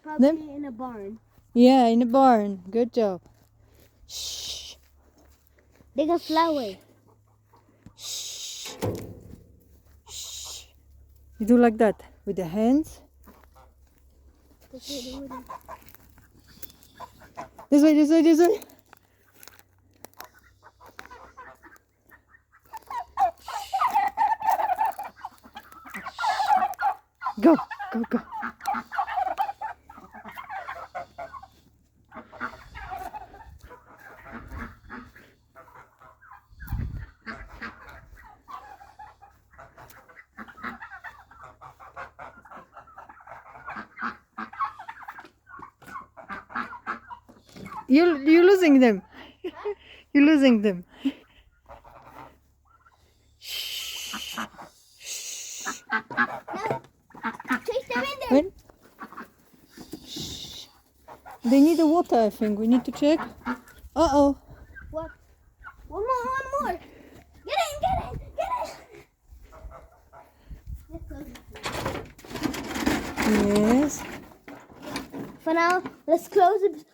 Probably in a barn. Yeah, in a barn. Good job. Shh. They can fly away. Shh. Shh. You do like that with the hands. This way. This way, this way, this way. Go, go, go. You're losing them. You're losing them. Chase them in there. Wait. Shh. They need the water, I think. We need to check. Uh-oh. What? One more. Get in. Yes. For now, let's close it